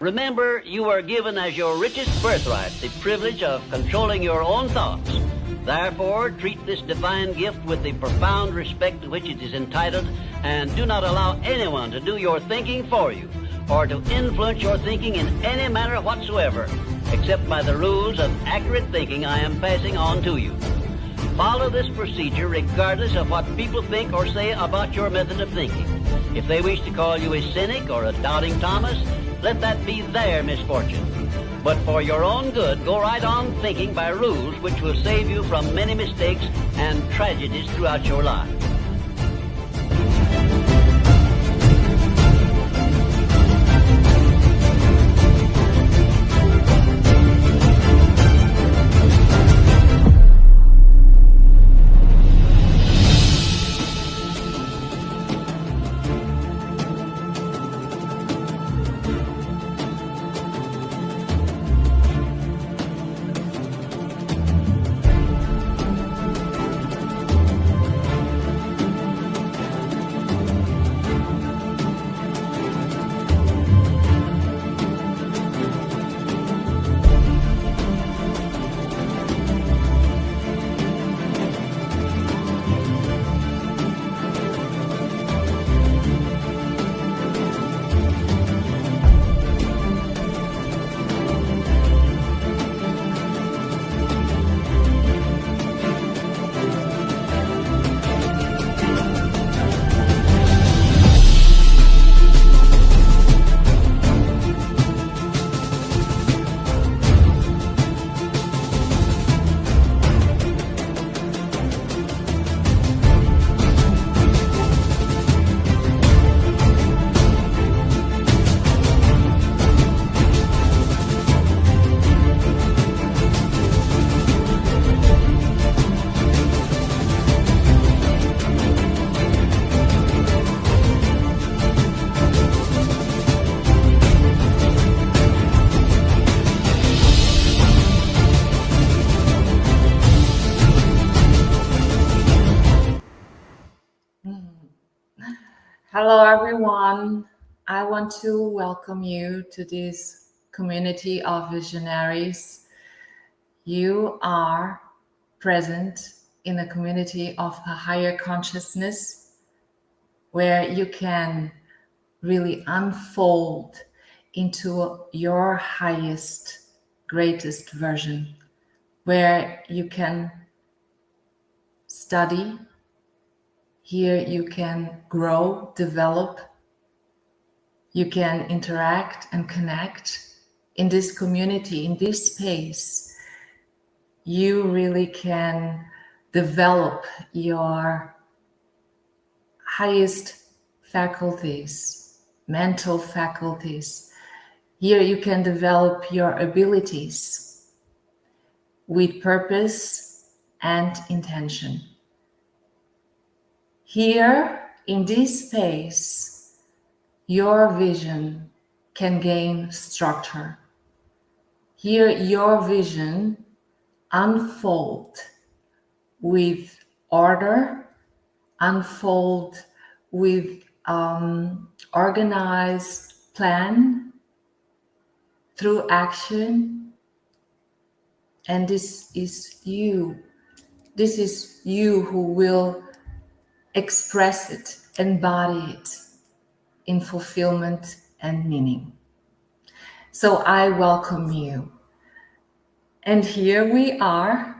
Remember, you are given as your richest birthright the privilege of controlling your own thoughts. Therefore, treat this divine gift with the profound respect to which it is entitled, and do not allow anyone to do your thinking for you, or to influence your thinking in any manner whatsoever, except by the rules of accurate thinking I am passing on to you. Follow this procedure regardless of what people think or say about your method of thinking. If they wish to call you a cynic or a doubting Thomas, let that be their misfortune. But for your own good, go right on thinking by rules which will save you from many mistakes and tragedies throughout your life. Hello, everyone. I want to welcome you to this community of visionaries. You are present in a community of a higher consciousness where you can really unfold into your highest, greatest version, where you can study. Here you can grow, develop, you can interact and connect in this community, in this space. You really can develop your highest faculties, mental faculties. Here you can develop your abilities with purpose and intention. Here, in this space, your vision can gain structure. Here, your vision unfold with order, unfold with organized plan through action. And this is you. This is you who will express it, embody it in fulfillment and meaning. So I welcome you. And here we are.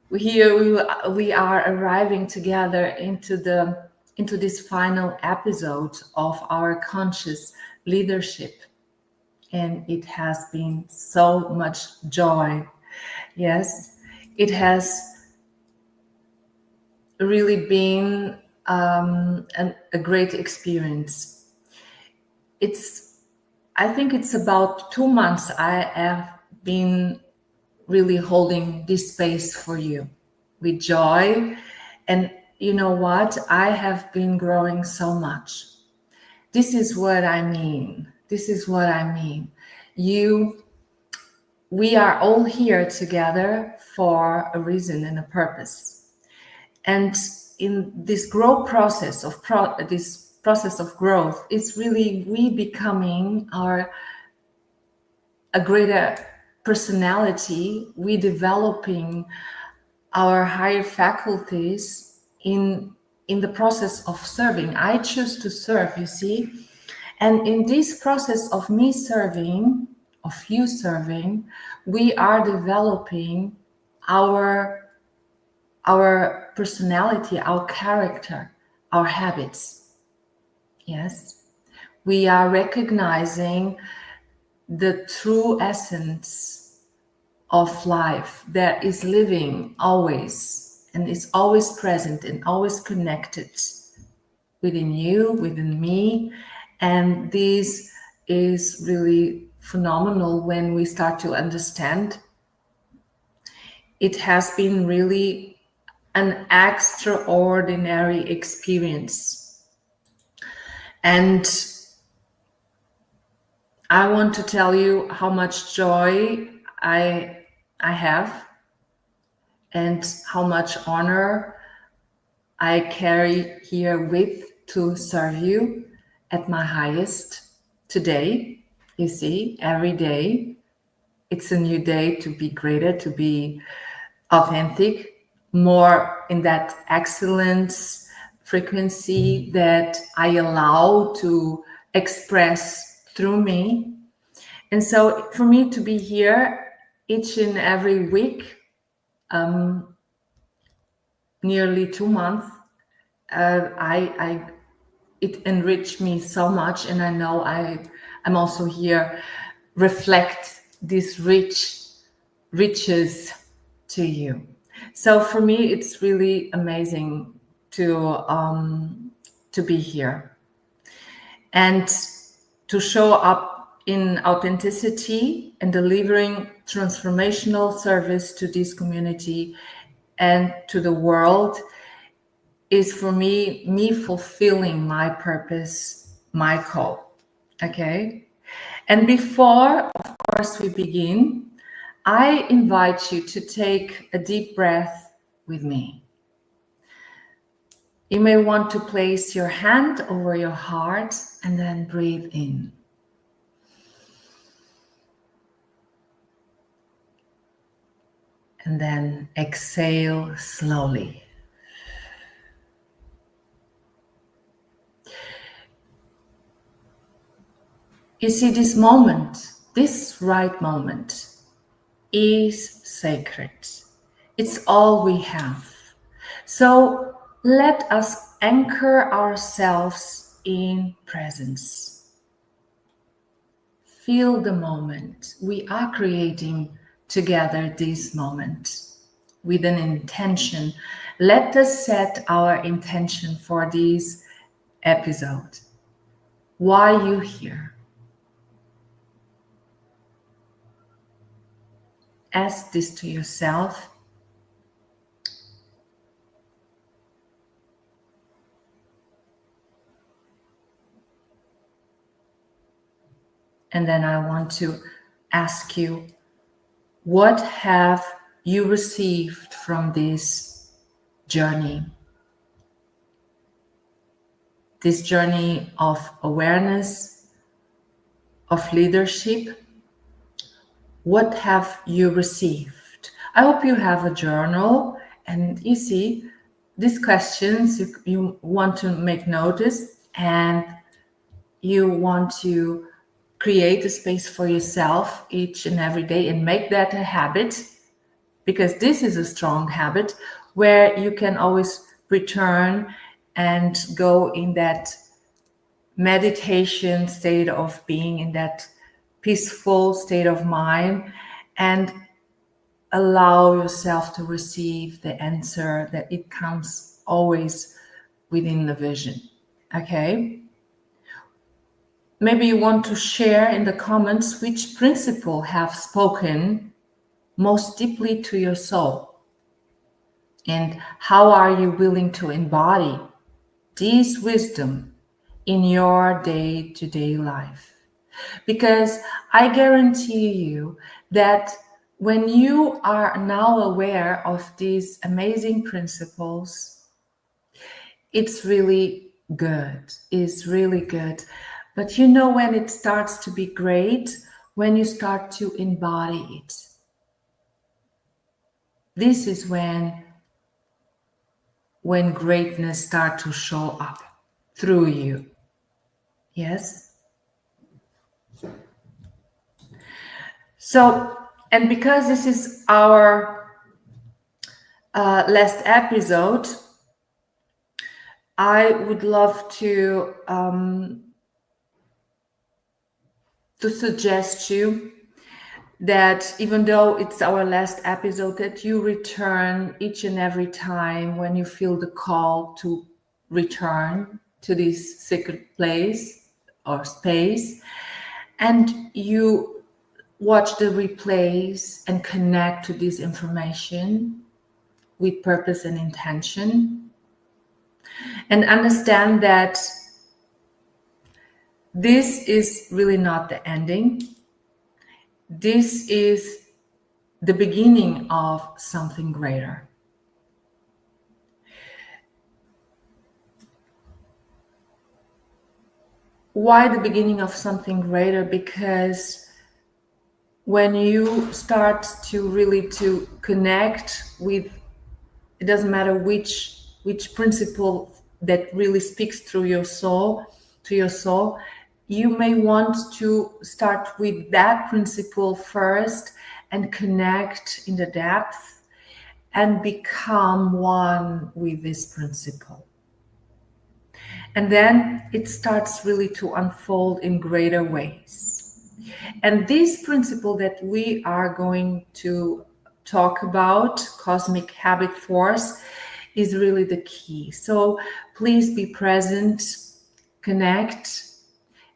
We are arriving together into this final episode of our conscious leadership. And it has been so much joy. Yes, it has really been a great experience. I think it's about 2 months I have been really holding this space for you with joy. And you know what? I have been growing so much. This is what I mean. We are all here together for a reason and a purpose. And in this process of growth, it's really we becoming our a greater personality, we developing our higher faculties in the process of serving. I choose to serve, you see. And in this process of me serving, of you serving, we are developing our personality, our character, our habits. Yes. We are recognizing the true essence of life that is living always and is always present and always connected within you, within me. And this is really phenomenal when we start to understand. It has been really an extraordinary experience. And I want to tell you how much joy I have and how much honor I carry here with to serve you at my highest today. You see, every day it's a new day to be greater, to be authentic, more in that excellence frequency that I allow to express through me. And so for me to be here each and every week, nearly 2 months, it enriched me so much, and I know I'm also here reflect these riches to you. So for me, it's really amazing to be here and to show up in authenticity and delivering transformational service to this community and to the world is for me fulfilling my purpose, my call. Okay. And before, of course, we begin, I invite you to take a deep breath with me. You may want to place your hand over your heart and then breathe in. And then exhale slowly. You see, this moment, this right moment, is sacred. It's all we have. So let us anchor ourselves in presence. Feel the moment. We are creating together this moment with an intention. Let us set our intention for this episode. Why you here? Ask this to yourself. And then I want to ask you, what have you received from this journey? This journey of awareness, of leadership. What have you received? I hope you have a journal, and you see these questions you want to make notice, and you want to create a space for yourself each and every day and make that a habit, because this is a strong habit where you can always return and go in that meditation state of being, in that peaceful state of mind, and allow yourself to receive the answer that it comes always within the vision. Okay? Maybe you want to share in the comments which principle have spoken most deeply to your soul, and how are you willing to embody this wisdom in your day-to-day life. Because I guarantee you that when you are now aware of these amazing principles, it's really good. It's really good. But you know when it starts to be great, when you start to embody it. This is when greatness starts to show up through you. Yes? So, and because this is our last episode, I would love to suggest you that even though it's our last episode, that you return each and every time when you feel the call to return to this sacred place or space, and you watch the replays and connect to this information with purpose and intention, and understand that this is really not the ending. This is the beginning of something greater. Why the beginning of something greater? Because when you start to really to connect with, it doesn't matter which principle that really speaks through your soul, to your soul, you may want to start with that principle first and connect in the depth and become one with this principle. And then it starts really to unfold in greater ways. And this principle that we are going to talk about, cosmic habit force, is really the key. So please be present, connect.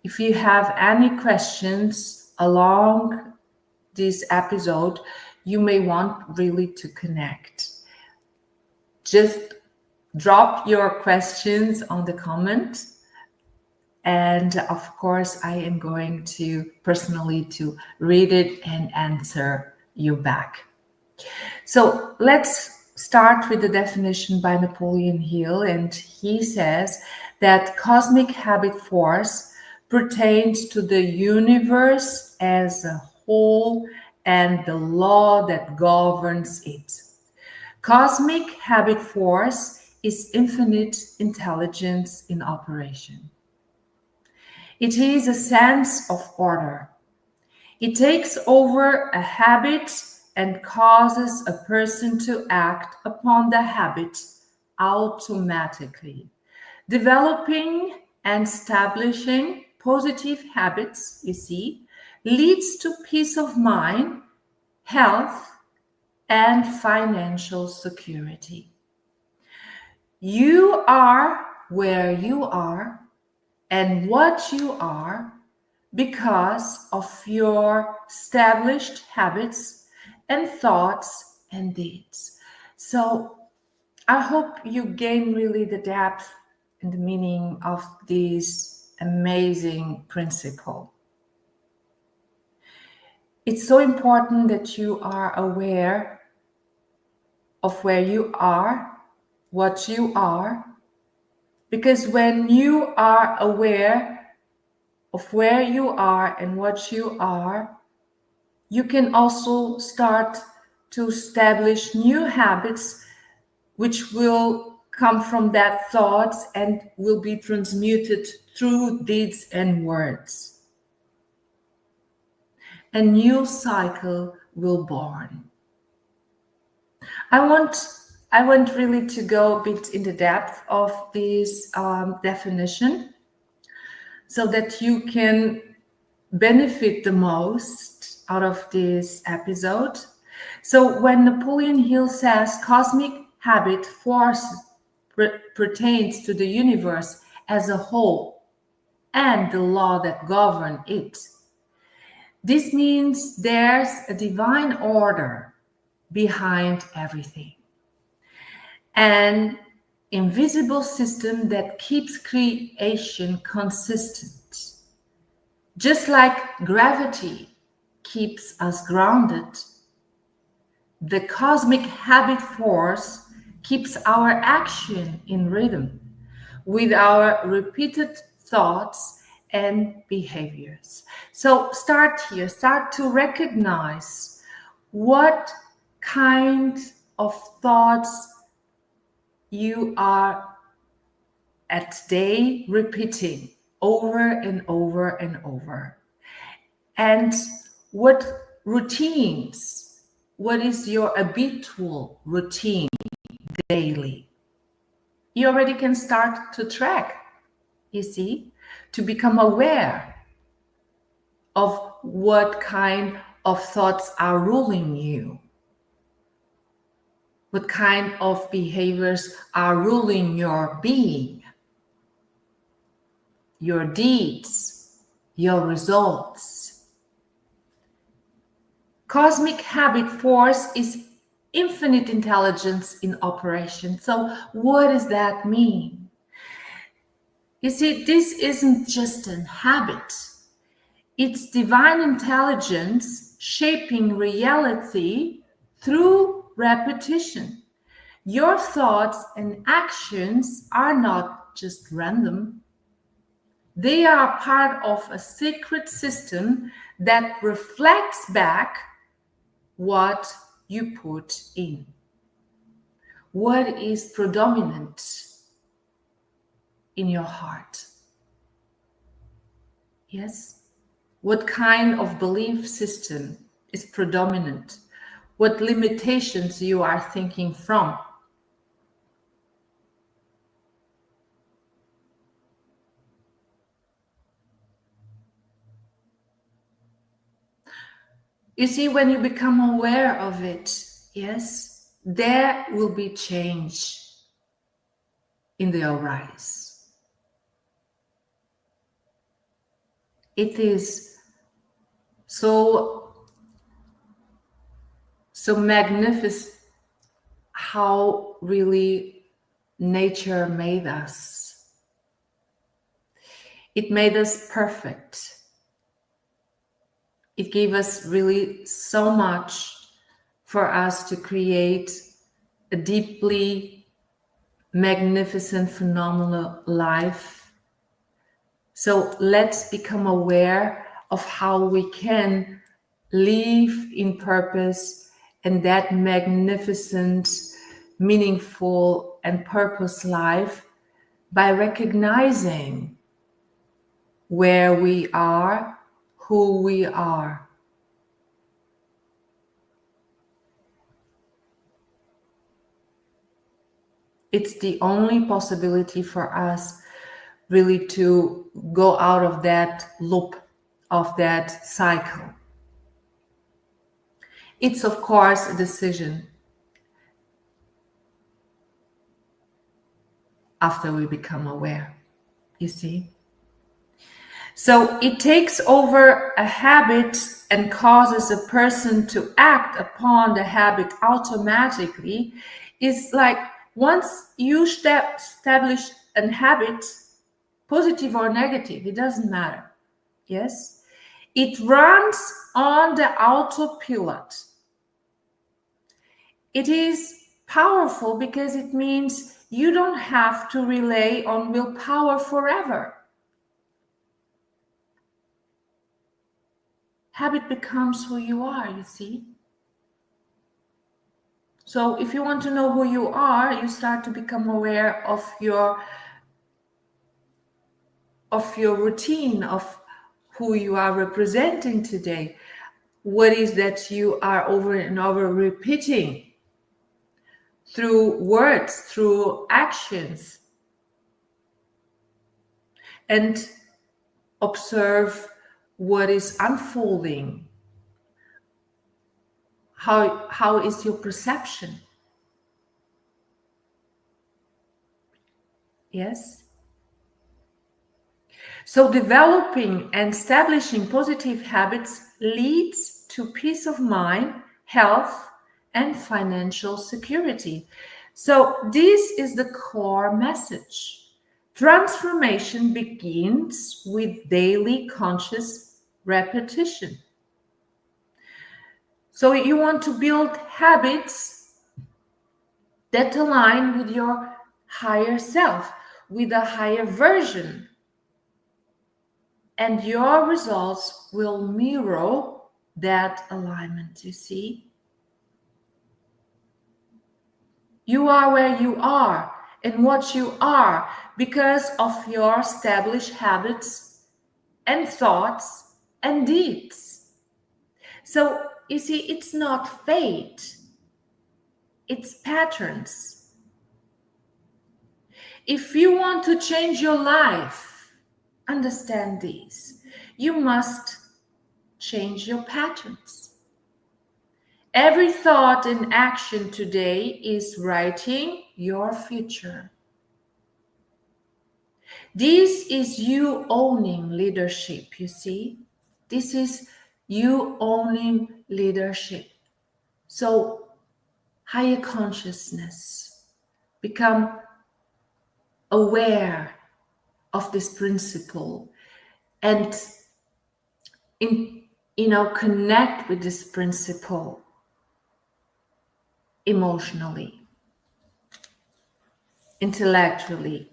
If you have any questions along this episode, you may want really to connect. Just drop your questions on the comment. And of course, I am going to personally to read it and answer you back. So let's start with the definition by Napoleon Hill. And he says that cosmic habit force pertains to the universe as a whole and the law that governs it. Cosmic habit force is infinite intelligence in operation. It is a sense of order. It takes over a habit and causes a person to act upon the habit automatically, developing and establishing positive habits, you see, leads to peace of mind, health, and financial security. You are where you are and what you are because of your established habits and thoughts and deeds. So I hope you gain really the depth and the meaning of this amazing principle. It's so important that you are aware of where you are, what you are, because when you are aware of where you are and what you are, you can also start to establish new habits which will come from that thoughts and will be transmuted through deeds and words. A new cycle will born. I want really to go a bit in the depth of this definition so that you can benefit the most out of this episode. So when Napoleon Hill says cosmic habit force pertains to the universe as a whole and the law that govern it, this means there's a divine order behind everything, an invisible system that keeps creation consistent. Just like gravity keeps us grounded, the cosmic habit force keeps our action in rhythm with our repeated thoughts and behaviors. So start here, start to recognize what kind of thoughts you are at day repeating over and over and over. And what routines, what is your habitual routine daily? You already can start to track, you see, to become aware of what kind of thoughts are ruling you, what kind of behaviors are ruling your being, your deeds, your results. Cosmic habit force is infinite intelligence in operation. So what does that mean? You see, this isn't just a habit. It's divine intelligence shaping reality through repetition. Your thoughts and actions are not just random. They are part of a sacred system that reflects back what you put in. What is predominant in your heart? Yes? What kind of belief system is predominant? What limitations you are thinking from? You see, when you become aware of it, yes, there will be change in the arise. It is so magnificent how really nature made us. It made us perfect. It gave us really so much for us to create a deeply magnificent, phenomenal life. So let's become aware of how we can live in purpose and that magnificent, meaningful, and purpose life by recognizing where we are, who we are. It's the only possibility for us really to go out of that loop, of that cycle. It's, of course, a decision after we become aware, you see. So it takes over a habit and causes a person to act upon the habit automatically. It's like once you establish a habit, positive or negative, it doesn't matter. Yes? It runs on the autopilot. It is powerful because it means you don't have to rely on willpower forever. Habit becomes who you are, you see. So if you want to know who you are, you start to become aware of your routine, of who you are representing today. What is that you are over and over repeating through words, through actions, and observe what is unfolding. How is your perception? Yes? So developing and establishing positive habits leads to peace of mind, health, and financial security. So this is the core message. Transformation begins with daily conscious repetition. So you want to build habits that align with your higher self, with a higher version and your results will mirror that alignment, you see. You are where you are and what you are because of your established habits and thoughts and deeds. So, you see, it's not fate, it's patterns. If you want to change your life, understand these. You must change your patterns. Every thought and action today is writing your future. This is you owning leadership, you see? This is you owning leadership. So, higher consciousness, become aware of this principle and connect with this principle emotionally, intellectually,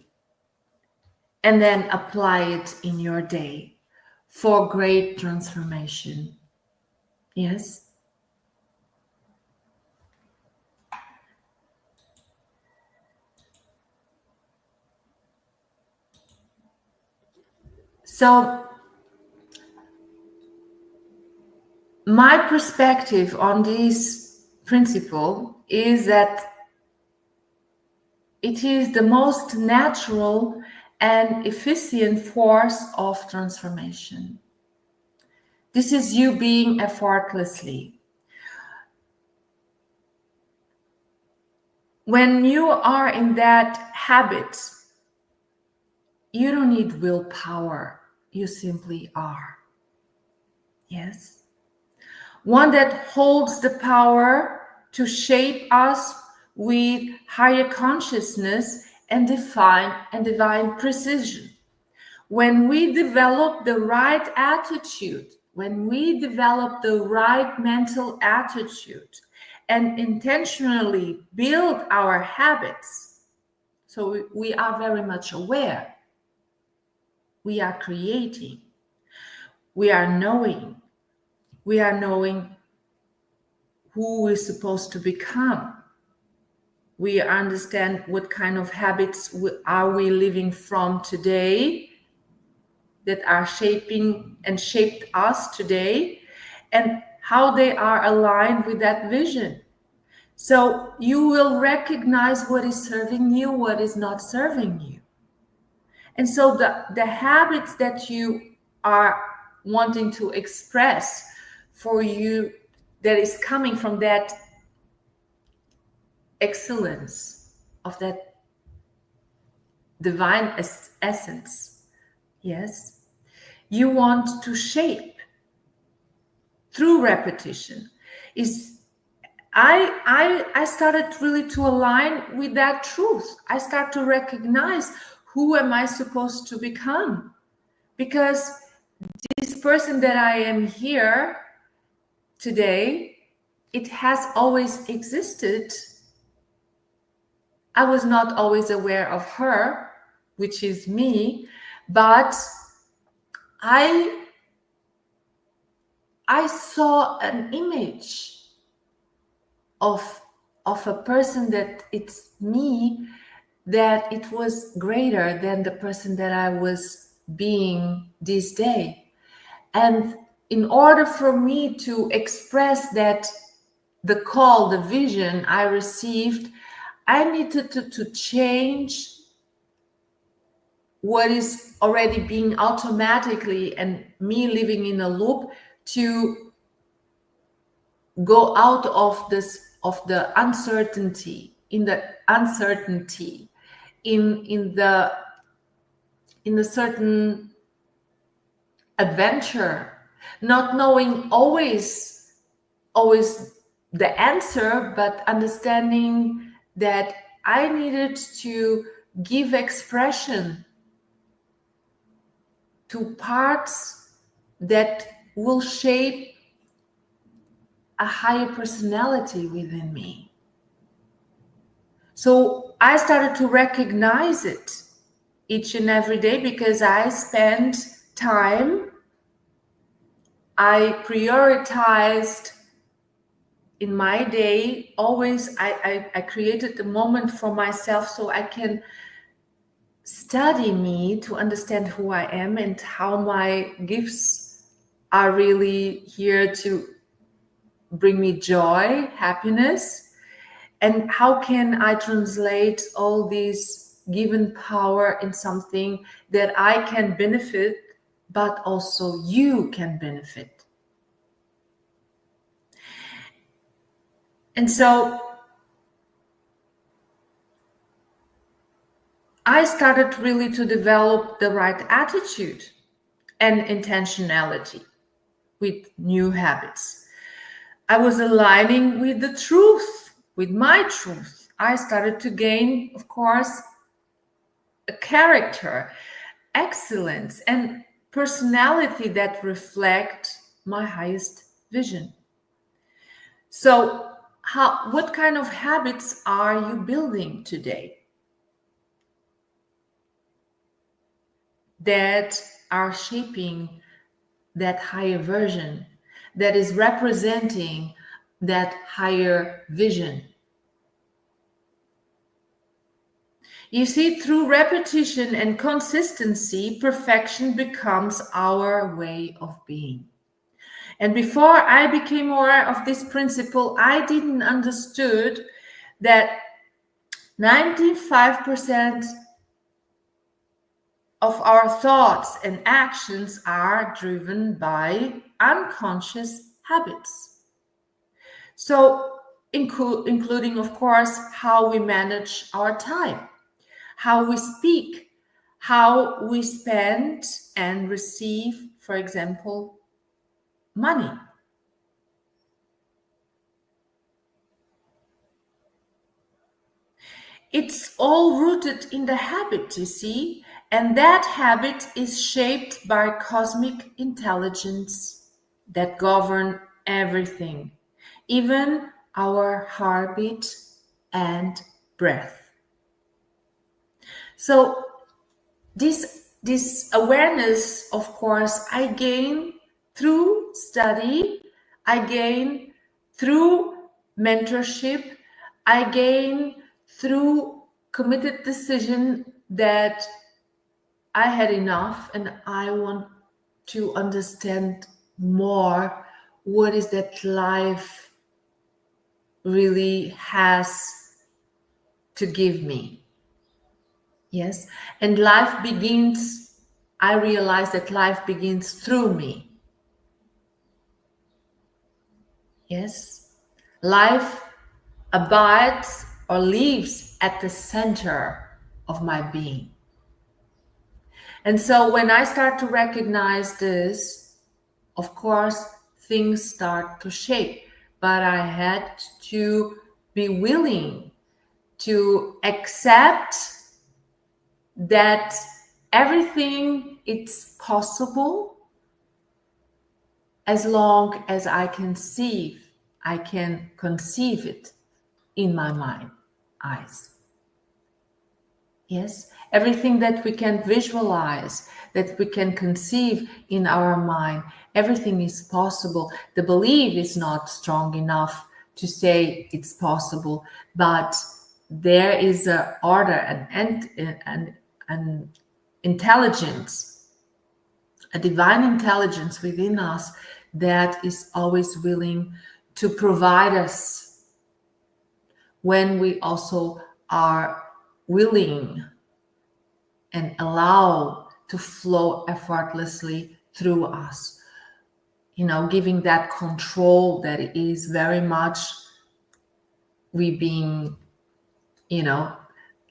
and then apply it in your day for great transformation. Yes? So, my perspective on this principle is that it is the most natural and efficient force of transformation. This is you being effortlessly. When you are in that habit, you don't need willpower. You simply are. Yes? One that holds the power to shape us with higher consciousness and divine precision. When we develop the right attitude, when we develop the right mental attitude and intentionally build our habits, so we are very much aware, we are creating, we are knowing who we're supposed to become. We understand what kind of habits are we living from today that are shaping and shaped us today, and how they are aligned with that vision. So you will recognize what is serving you, what is not serving you. And so the habits that you are wanting to express for you, that is coming from that excellence of that divine essence, yes, you want to shape through repetition. I started really to align with that truth. I start to recognize, who am I supposed to become? Because this person that I am here today, it has always existed. I was not always aware of her, which is me, but I saw an image of a person that it's me, that it was greater than the person that I was being this day. And in order for me to express that, the call, the vision I received, I needed to change what is already being automatically and me living in a loop, to go out of this, of the uncertainty, in the uncertainty, in the certain adventure, not knowing always the answer, but understanding that I needed to give expression to parts that will shape a higher personality within me. So I started to recognize it each and every day, because I spend time, I prioritized in my day, always I created the moment for myself so I can study me to understand who I am and how my gifts are really here to bring me joy, happiness, and how can I translate all these given power in something that I can benefit, but also you can benefit. And so I started really to develop the right attitude and intentionality with new habits. I was aligning with the truth, with my truth. I started to gain, of course, a character, excellence, and personality that reflect my highest vision. So, what kind of habits are you building today that are shaping that higher version, that is representing that higher vision? You see, through repetition and consistency, perfection becomes our way of being. And before I became aware of this principle, I didn't understood that 95% of our thoughts and actions are driven by unconscious habits. So, including, of course, how we manage our time, how we speak, how we spend and receive, for example, money. It's all rooted in the habit, you see, and that habit is shaped by cosmic intelligence that govern everything, even our heartbeat and breath. So this awareness, of course, I gain through study, I gain through mentorship, I gain through committed decision that I had enough and I want to understand more what is that life really has to give me. Yes, and life begins, I realize that life begins through me. Yes, life abides or lives at the center of my being. And so when I start to recognize this, of course, things start to shape, but I had to be willing to accept that everything is possible as long as I can conceive it in my mind, eyes. Yes, everything that we can visualize, that we can conceive in our mind, everything is possible. The belief is not strong enough to say it's possible, but there is an order and intelligence, a divine intelligence within us that is always willing to provide us when we also are willing and allow to flow effortlessly through us. You know, giving that control that is very much we being, you know,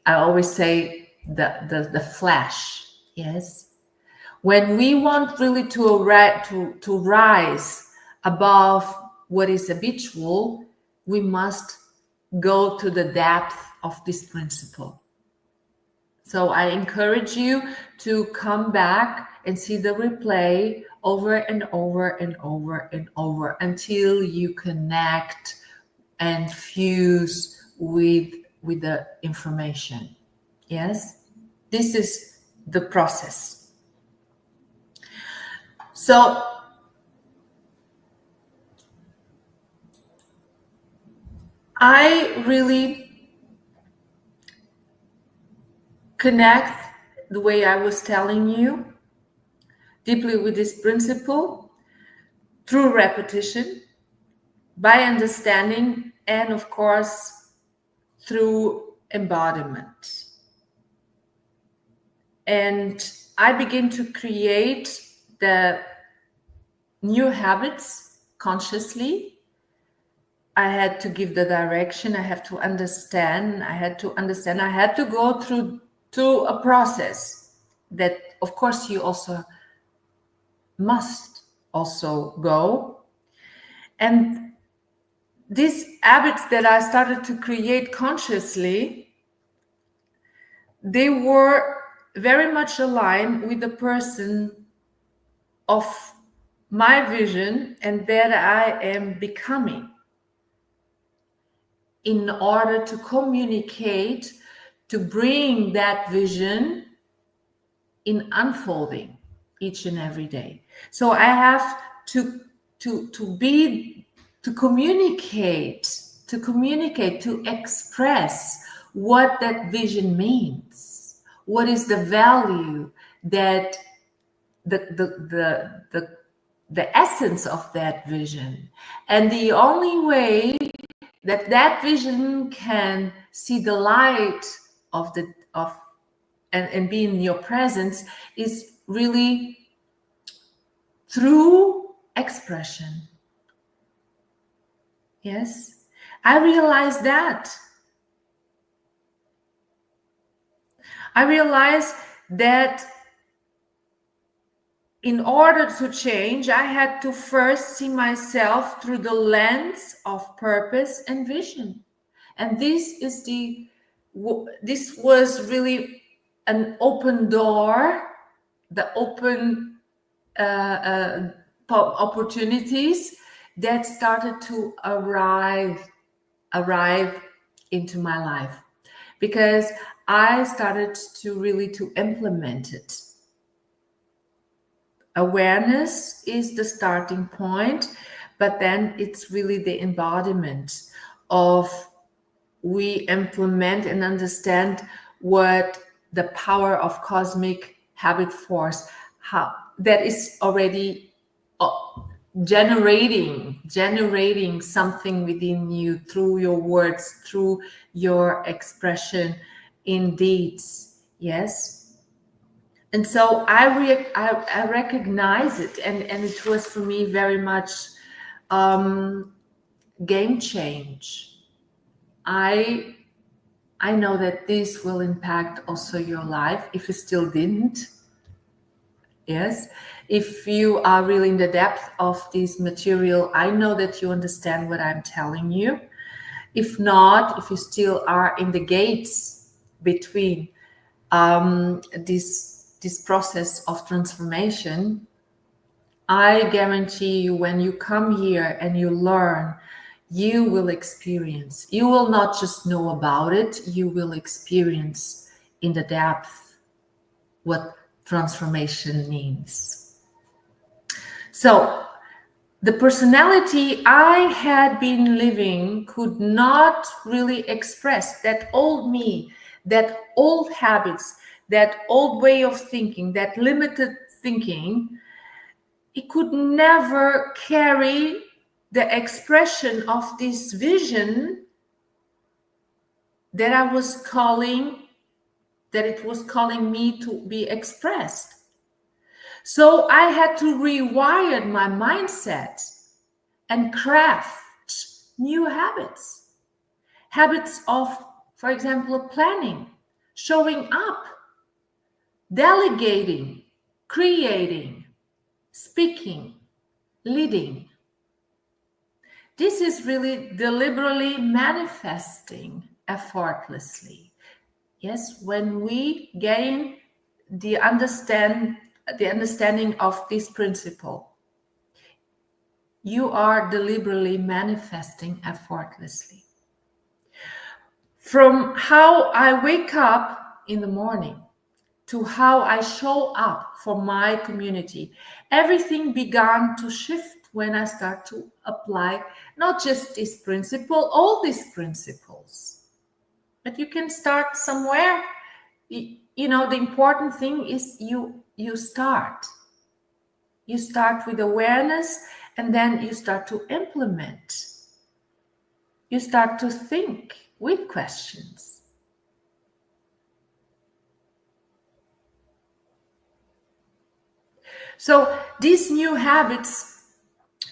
I always say the flesh. Yes, when we want really to rise above what is habitual, we must go to the depth of this principle. So I encourage you to come back and see the replay over and over and over and over until you connect and fuse with the information. Yes, this is the process. So I really connect the way I was telling you deeply with this principle through repetition, by understanding, and of course through embodiment. And I begin to create the new habits consciously. I had to give the direction. I have to understand. I had to go through a process that, of course, you also must also go. And these habits that I started to create consciously, they were very much aligned with the person of my vision and that I am becoming, in order to communicate, to bring that vision in unfolding each and every day. So I have to communicate, to express what that vision means. What is the value that the essence of that vision. And the only way that vision can see the light and be in your presence is really through expression. Yes, I realized that. I realized that in order to change, I had to first see myself through the lens of purpose and vision. And this was really an open door, the open opportunities that started to arrive into my life, because I started to implement it. Awareness is the starting point, but then it's really the embodiment of we implement and understand what the power of cosmic habit force, how that is already generating something within you through your words, through your expression in deeds. Yes. And so I recognize it, and it was for me very much game change. I know that this will impact also your life if it still didn't. Yes, if you are really in the depth of this material, I know that you understand what I'm telling you. If not, if you still are in the gates between this process of transformation, I guarantee you, when you come here and you learn, you will experience. You will not just know about it, you will experience in the depth what transformation means. So the personality I had been living could not really express that old me, that old habits, that old way of thinking, that limited thinking. It could never carry the expression of this vision that it was calling me to be expressed. So I had to rewire my mindset and craft new habits of, for example, planning, showing up, delegating, creating, speaking, leading. This is really deliberately manifesting effortlessly. Yes, when we gain the understanding of this principle, you are deliberately manifesting effortlessly. From how I wake up in the morning, to how I show up for my community. Everything began to shift when I start to apply not just this principle, all these principles. But you can start somewhere. You know, the important thing is you start. You start with awareness, and then you start to implement. You start to think with questions. So these new habits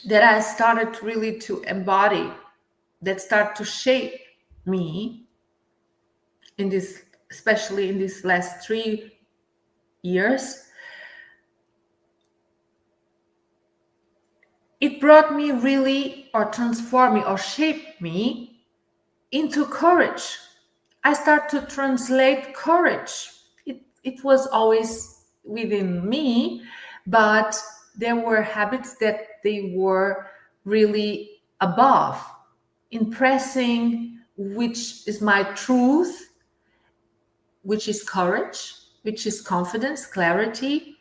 that I started really to embody, that start to shape me in this, especially in these last 3 years, it brought me really, or transformed me, or shaped me into courage. I start to translate courage. It was always within me, but there were habits that they were really above, impressing which is my truth, which is courage, which is confidence, clarity.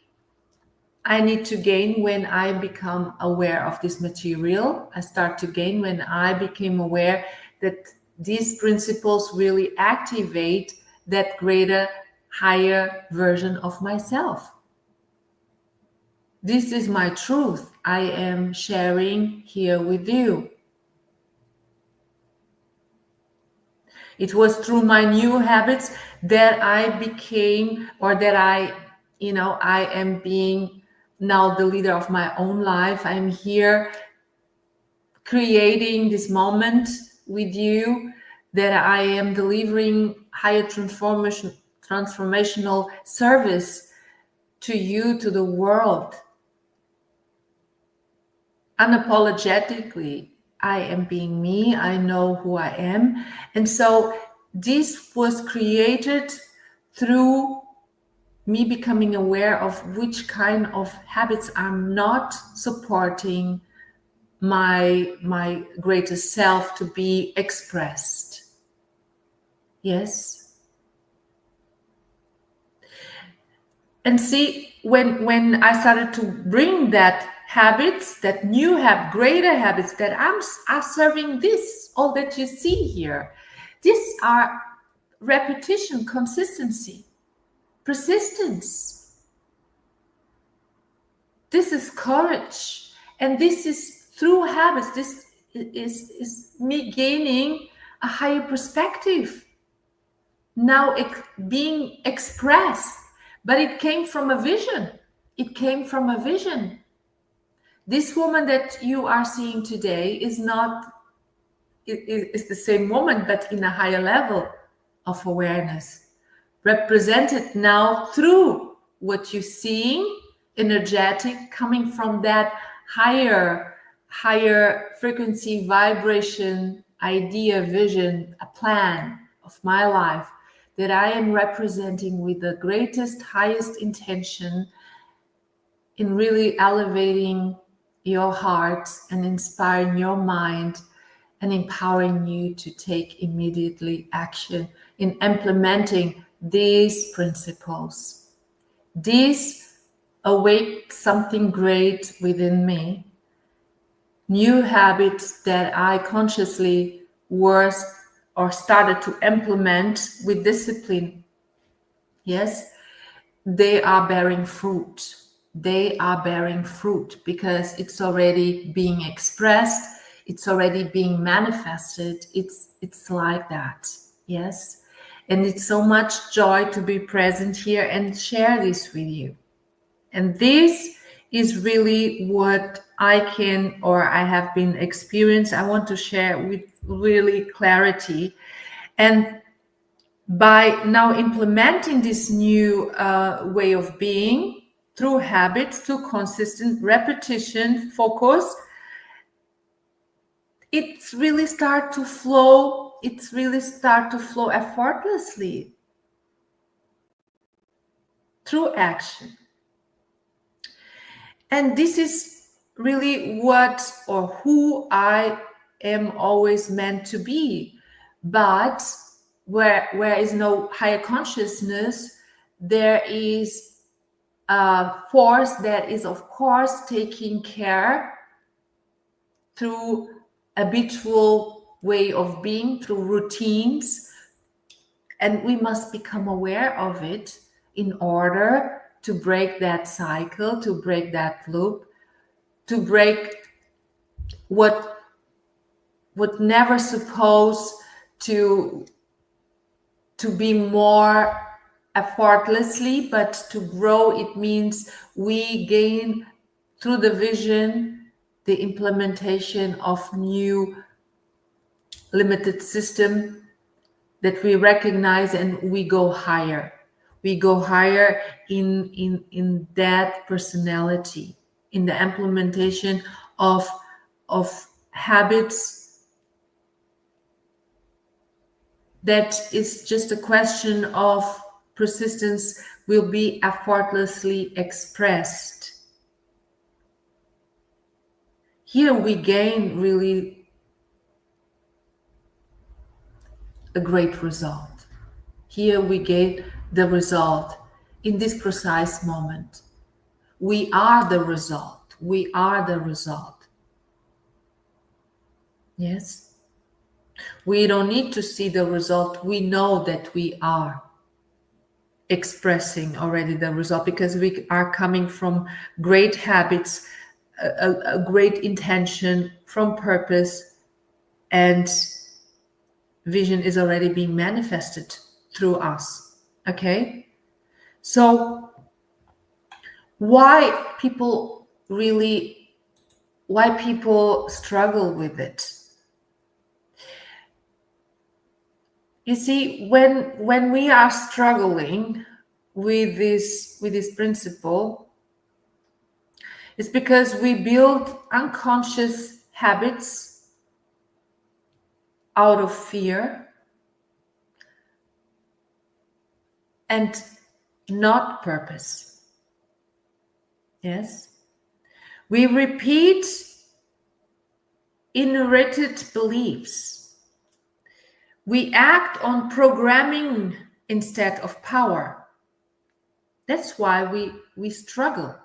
I need to gain when I become aware of this material. I start to gain when I became aware that these principles really activate that greater, higher version of myself. This is my truth I am sharing here with you. It was through my new habits that I became, or that I am being now the leader of my own life. I'm here creating this moment with you, that I am delivering higher transformational service to you, to the world. Unapologetically, I am being me. I know who I am. And so this was created through me becoming aware of which kind of habits are not supporting my greatest self to be expressed. Yes. And see, when I started to bring that habits, that new greater habits, that are serving this, all that you see here, these are repetition, consistency, persistence. This is courage, and this is through habits. This is me gaining a higher perspective, now being expressed. But it came from a vision. It came from a vision. This woman that you are seeing today is the same woman, but in a higher level of awareness, represented now through what you're seeing, energetic, coming from that higher frequency, vibration, idea, vision, a plan of my life that I am representing with the greatest, highest intention in really elevating your heart and inspiring your mind and empowering you to take immediately action in implementing these principles. These awake something great within me, new habits that I consciously started to implement with discipline. Yes, they are bearing fruit. They are bearing fruit because it's already being expressed. It's already being manifested. It's like that. Yes. And it's so much joy to be present here and share this with you. And this is really what I have been experienced. I want to share with really clarity. And by now implementing this new way of being through habits, through consistent repetition, focus, it's really start to flow. It's really start to flow effortlessly through action. And this is really what or who I am always meant to be. But where is no higher consciousness, there is a force that is, of course, taking care through habitual way of being, through routines, and we must become aware of it in order to break that cycle, to break that loop, to break what never supposed to be more effortlessly, but to grow. It means we gain through the vision, the implementation of new limited system that we recognize, and we go higher. We go higher in that personality, in the implementation of habits that is just a question of persistence, will be effortlessly expressed. Here we gain really a great result. Here we get the result in this precise moment. We are the result. We are the result. Yes? We don't need to see the result. We know that we are expressing already the result because we are coming from great habits, a great intention, from purpose, and vision is already being manifested through us. Okay? So why people struggle with it? You see, when we are struggling with this principle, it's because we build unconscious habits out of fear and not purpose. Yes? We repeat inherited beliefs. We act on programming instead of power. That's why we struggle.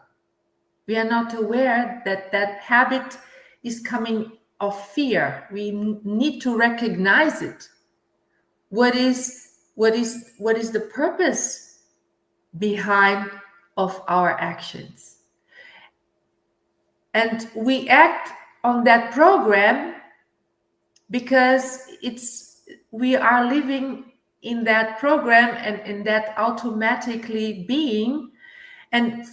We are not aware that that habit is coming of fear. We need to recognize it. What is the purpose behind of our actions? And we act on that program because we are living in that program and in that automatically being, and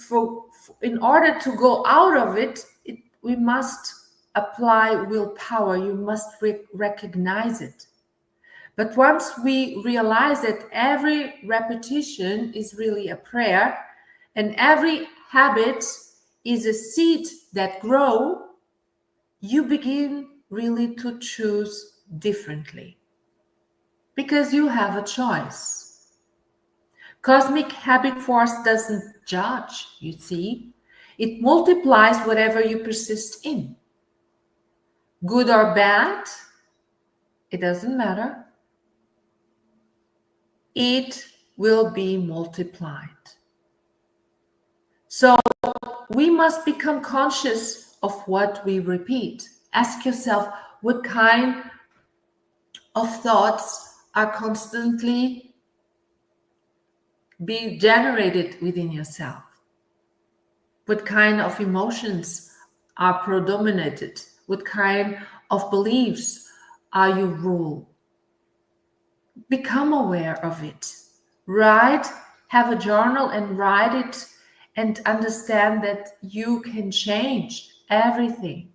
in order to go out of it, we must apply willpower. You must recognize it. But once we realize that every repetition is really a prayer and every habit is a seed that grows, you begin really to choose differently. Because you have a choice. Cosmic habit force doesn't judge, you see. It multiplies whatever you persist in. Good or bad, it doesn't matter. It will be multiplied. So we must become conscious of what we repeat. Ask yourself, what kind of thoughts are constantly being generated within yourself? What kind of emotions are predominated? What kind of beliefs are you ruled? Become aware of it. Write, have a journal and write it, and understand that you can change everything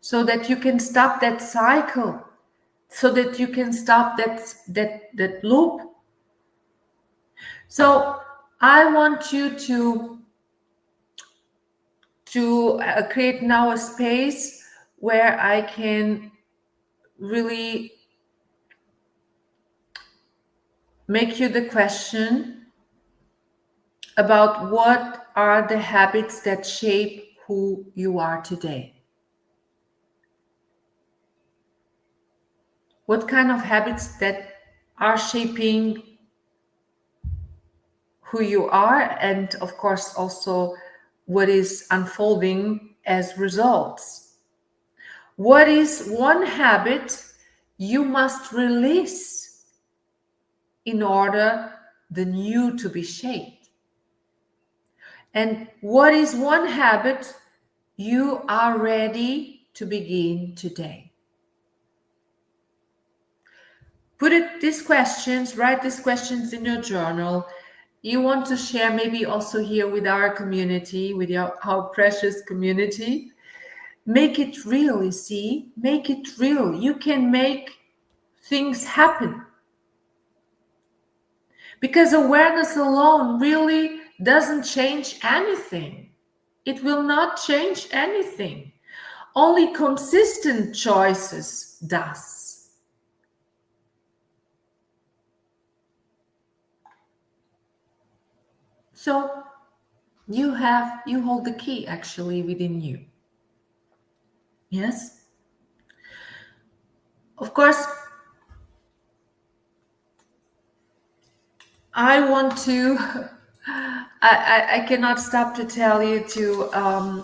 so that you can stop that cycle, so that you can stop that loop. So I want you to create now a space where I can really make you the question about what are the habits that shape who you are today. What kind of habits that are shaping who you are, and of course also what is unfolding as results. What is one habit you must release in order the new to be shaped? And what is one habit you are ready to begin today? Write these questions in your journal. You want to share maybe also here with our community, with our precious community. Make it real, you see, make it real. You can make things happen. Because awareness alone really doesn't change anything. It will not change anything. Only consistent choices does. So you hold the key actually within you. Yes? Of course, I want to, I cannot stop to tell you to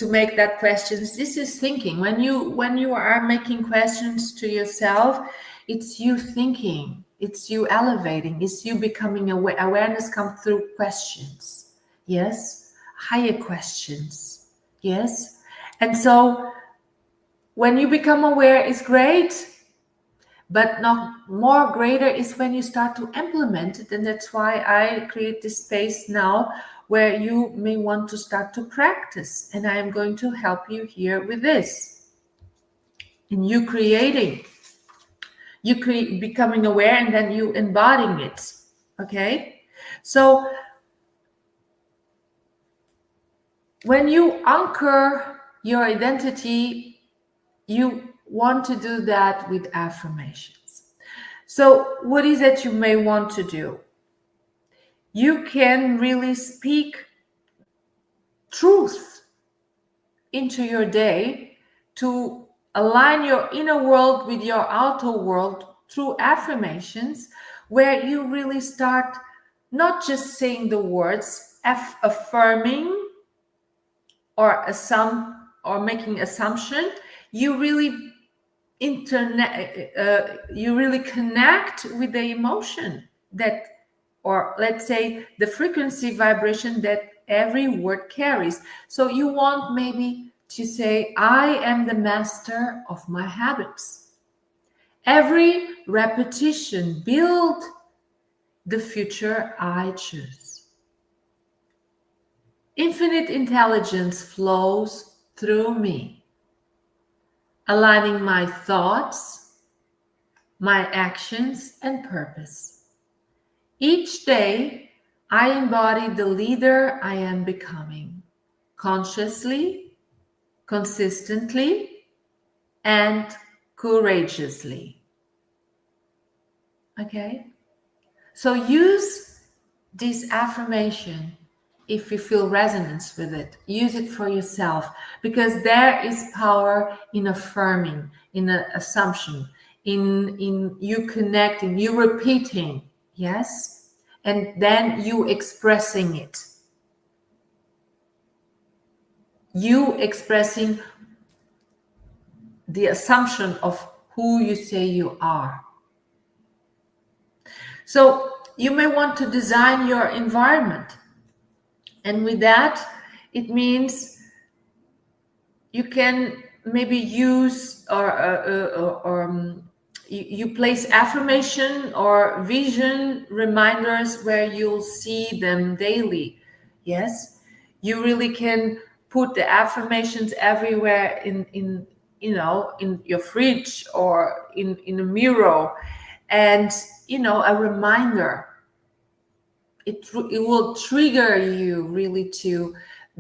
make that questions. This is thinking. When you are making questions to yourself, it's you thinking, it's you elevating, it's you becoming aware. Awareness comes through questions. Yes? Higher questions. Yes? And so when you become aware, it's great. But not more greater is when you start to implement it. And that's why I create this space now where you may want to start to practice. And I am going to help you here with this. In you creating, becoming aware, and then you embodying it. Okay? So when you anchor your identity, you want to do that with affirmations. So what is it you may want to do? You can really speak truth into your day to align your inner world with your outer world through affirmations, where you really start not just saying the words, affirming or making assumption. You really you really connect with the emotion that, or let's say the frequency vibration that every word carries. So you want maybe to say, I am the master of my habits. Every repetition builds the future I choose. Infinite intelligence flows through me, aligning my thoughts, my actions, and purpose. Each day, I embody the leader I am becoming, consciously, consistently, and courageously. Okay? So use this affirmation. If you feel resonance with it, use it for yourself, because there is power in affirming, in an assumption, in you connecting, you repeating, yes, and then you expressing it. You expressing the assumption of who you say you are. So you may want to design your environment. And with that, it means you can maybe use you place affirmation or vision reminders where you'll see them daily. Yes, you really can put the affirmations everywhere in your fridge or in a mirror, and a reminder. It will trigger you really to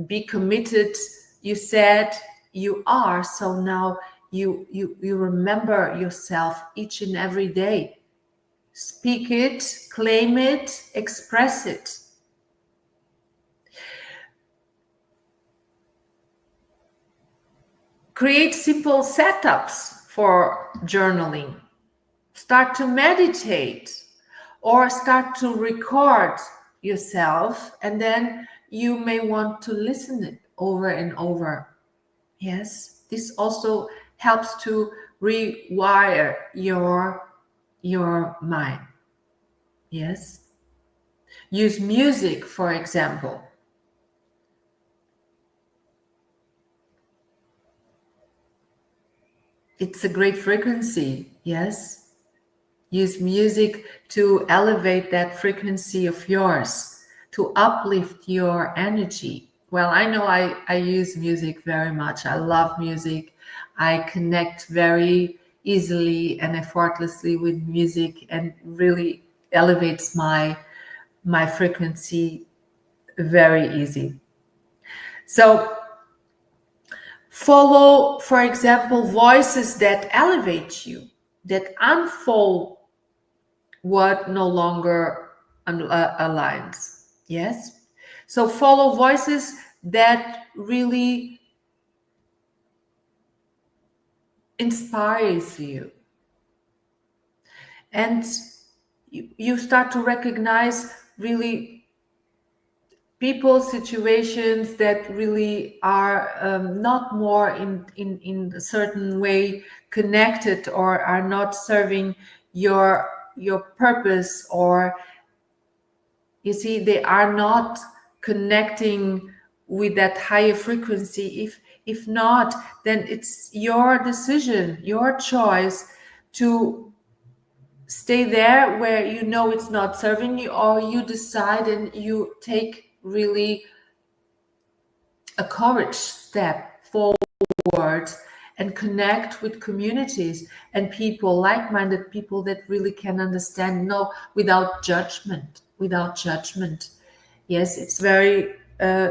be committed. You said you are, so now you remember yourself each and every day. Speak it, claim it, express it. Create simple setups for journaling. Start to meditate or start to record yourself, and then you may want to listen it over and over. Yes, this also helps to rewire your mind. Yes. Use music, for example. It's a great frequency. Yes. Use music to elevate that frequency of yours, to uplift your energy. Well, I know I use music very much. I love music. I connect very easily and effortlessly with music, and really elevates my frequency very easy. So follow, for example, voices that elevate you, that unfold what no longer aligns. Yes. So follow voices that really inspires you, and you start to recognize really people, situations that really are not more in a certain way connected, or are not serving your purpose, or you see, they are not connecting with that higher frequency. If not, then it's your decision, your choice to stay there where you know it's not serving you, or you decide and you take really a courage step forward and connect with communities and people, like-minded people that really can understand, without judgment. Yes, it's very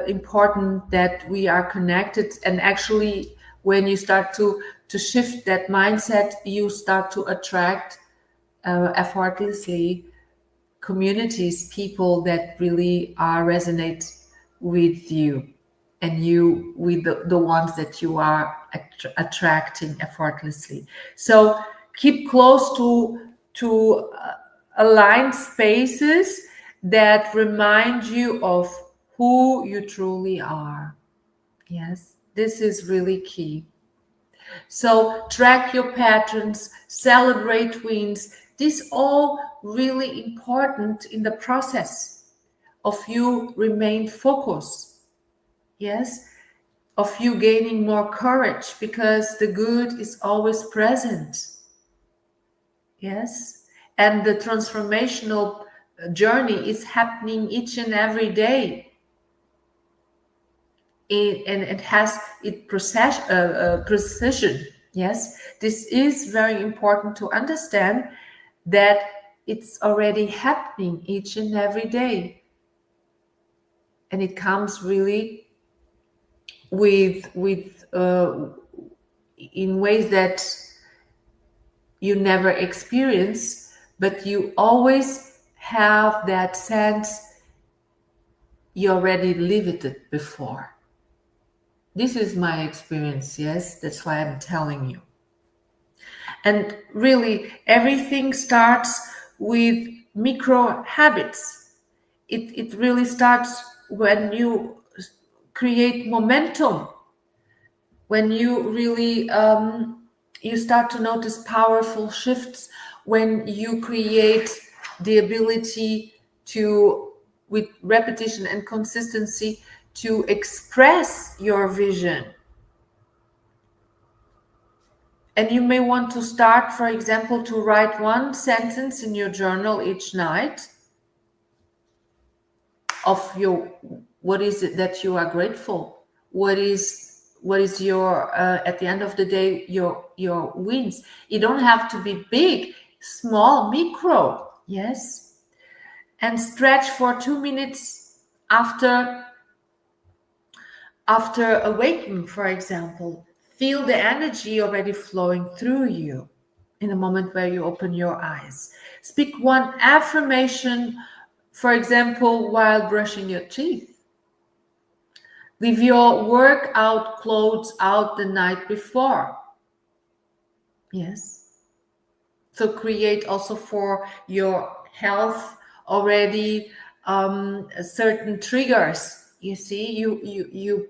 important that we are connected, and actually when you start to shift that mindset, you start to attract effortlessly communities, people that really resonate with you, and you with the ones that you are attracting effortlessly. So keep close to aligned spaces that remind you of who you truly are. Yes, this is really key. So track your patterns, celebrate wins. This all really important in the process of you remain focused. Yes, of you gaining more courage, because the good is always present. Yes, and the transformational journey is happening each and every day. And it has precision. Yes, this is very important to understand, that it's already happening each and every day, and it comes really with in ways that you never experience, but you always have that sense you already lived it before. This is my experience. Yes, that's why I'm telling you. And really, everything starts with micro habits. It really starts when you create momentum, when you really you start to notice powerful shifts, when you create the ability to, with repetition and consistency, to express your vision. And you may want to start, for example, to write one sentence in your journal each night of what is it that you are grateful? What is your at the end of the day, your wins? You don't have to be big, small, micro. Yes. And stretch for 2 minutes after awakening, for example. Feel the energy already flowing through you in the moment where you open your eyes. Speak one affirmation, for example, while brushing your teeth. Leave your workout clothes out the night before. Yes. So create also for your health already certain triggers. You see, you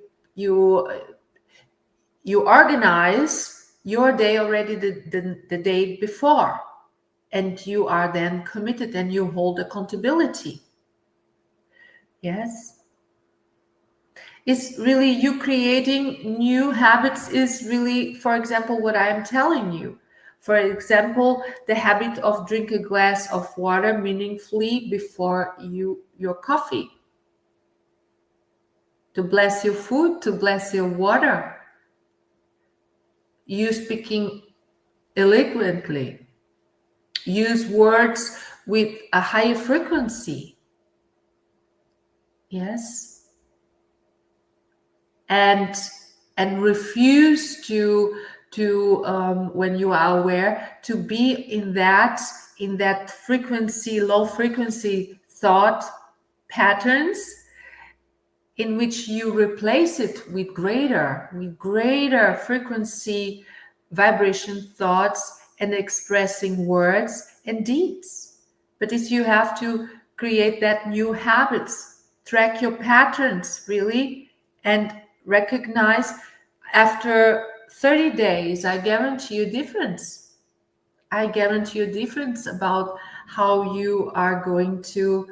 organize your day already the day before, and you are then committed and you hold accountability. Yes. It's really you creating new habits is really, for example, what I am telling you. For example, the habit of drink a glass of water meaningfully before your coffee. To bless your food, to bless your water. You speaking eloquently. Use words with a higher frequency. Yes. And refuse to when you are aware to be in that frequency, low frequency thought patterns, in which you replace it with greater frequency vibration thoughts and expressing words and deeds. But if you have to create that new habits, track your patterns really, and recognize after 30 days, I guarantee you a difference. I guarantee you a difference about how you are going to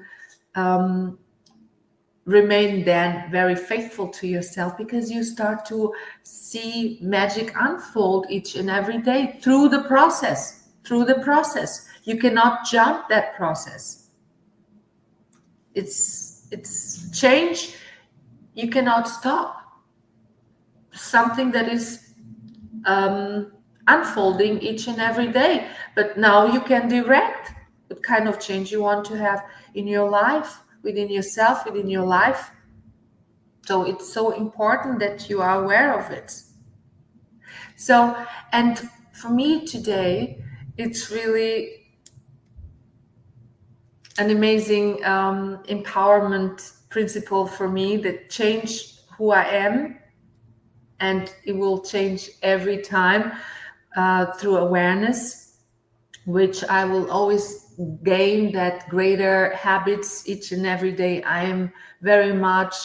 remain then very faithful to yourself, because you start to see magic unfold each and every day through the process. You cannot jump that process. It's change. You cannot stop. Something that is unfolding each and every day. But now you can direct what kind of change you want to have in your life, within yourself, within your life. So it's so important that you are aware of it. So, and for me today, it's really an amazing empowerment principle for me that changed who I am, and it will change every time through awareness, which I will always gain that greater habits each and every day. I am very much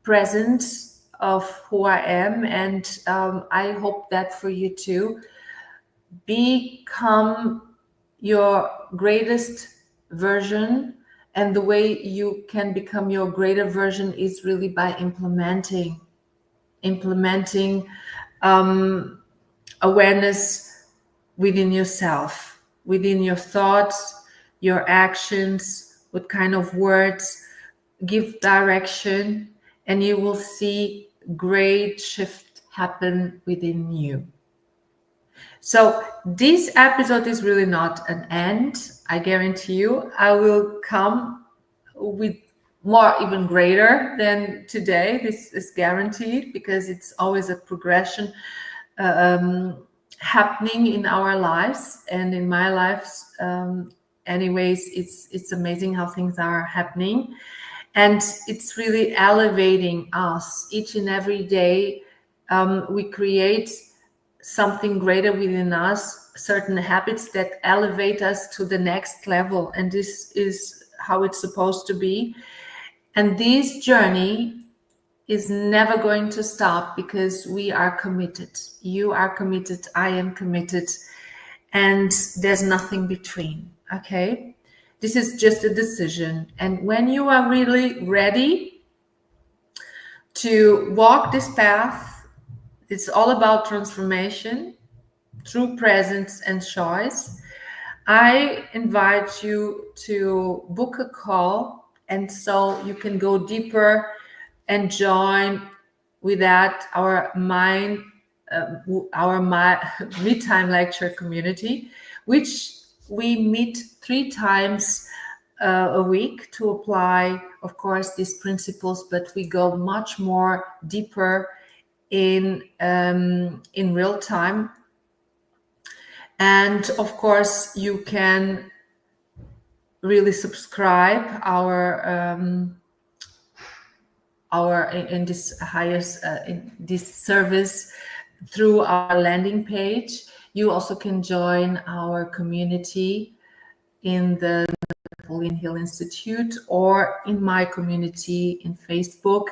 present of who I am, and I hope that for you too. Become your greatest version, and the way you can become your greater version is really by implementing awareness within yourself, within your thoughts, your actions, what kind of words, give direction, and you will see great shift happen within you. So this episode is really not an end. I guarantee you, I will come with more, even greater than today. This is guaranteed, because it's always a progression happening in our lives and in my lives. Anyways, it's amazing how things are happening, and it's really elevating us each and every day. We create something greater within us, certain habits that elevate us to the next level, and this is how it's supposed to be. And this journey is never going to stop, because we are committed. You are committed, I am committed, and there's nothing between. Okay, this is just a decision, and when you are really ready to walk this path, it's all about transformation through presence and choice. I invite you to book a call, and so you can go deeper and join with that our mid-time lecture community, which we meet 3 times a week to apply, of course, these principles, but we go much more deeper in real time. And of course, you can really subscribe in this highest in this service through our landing page. You also can join our community in the Napoleon Hill Institute, or in my community in Facebook.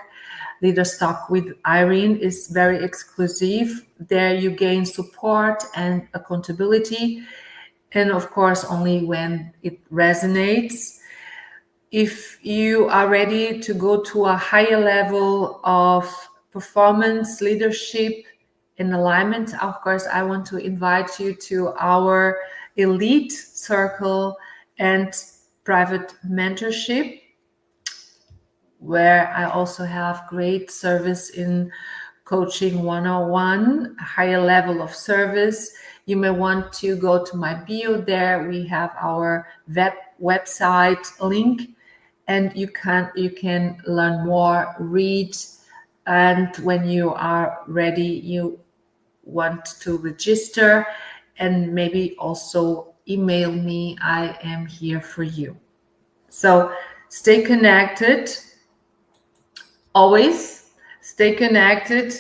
Leaders Talk with Irene is very exclusive. There you gain support and accountability, and of course only when it resonates. If you are ready to go to a higher level of performance, leadership, and alignment, of course, I want to invite you to our elite circle and private mentorship, where I also have great service in coaching 101, a higher level of service. You may want to go to my bio there. We have our website link, and you can learn more, read, and when you are ready, you want to register, and maybe also email me. I am here for you. So stay connected. Always stay connected,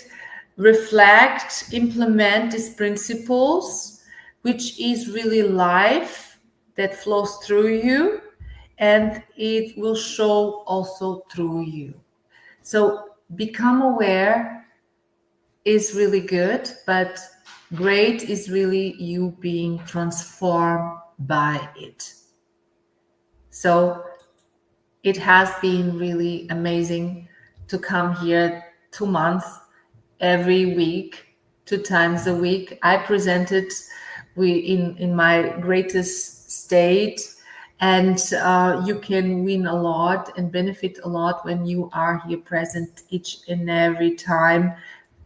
reflect, implement these principles, which is really life that flows through you, and it will show also through you. So become aware is really good, but great is really you being transformed by it. So it has been really amazing to come here 2 months, every week, 2 times a week. I presented in my greatest state, and you can win a lot and benefit a lot when you are here present each and every time.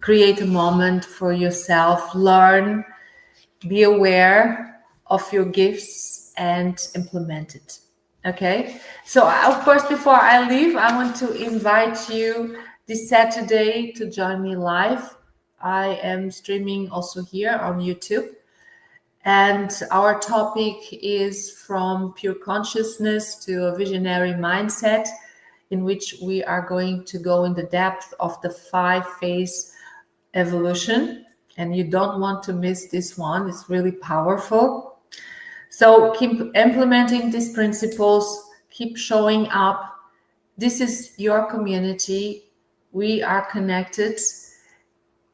Create a moment for yourself, learn, be aware of your gifts, and implement it. Okay, so of course, before I leave, I want to invite you this Saturday to join me live. I am streaming also here on YouTube, and our topic is from pure consciousness to a visionary mindset, in which we are going to go in the depth of the 5-phase evolution, and you don't want to miss this one. It's really powerful. So keep implementing these principles, keep showing up. This is your community. We are connected,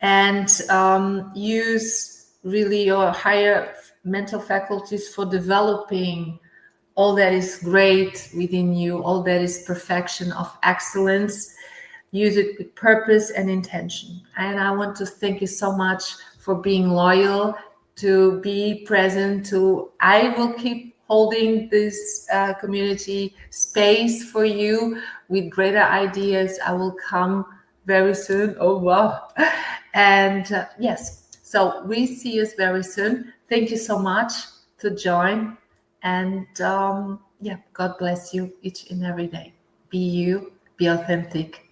and use really your higher mental faculties for developing all that is great within you, all that is perfection of excellence. Use it with purpose and intention. And I want to thank you so much for being loyal, to be present, I will keep holding this community space for you with greater ideas. I will come very soon. Oh, wow. And yes, so we see us very soon. Thank you so much to join. And God bless you each and every day. Be you, be authentic,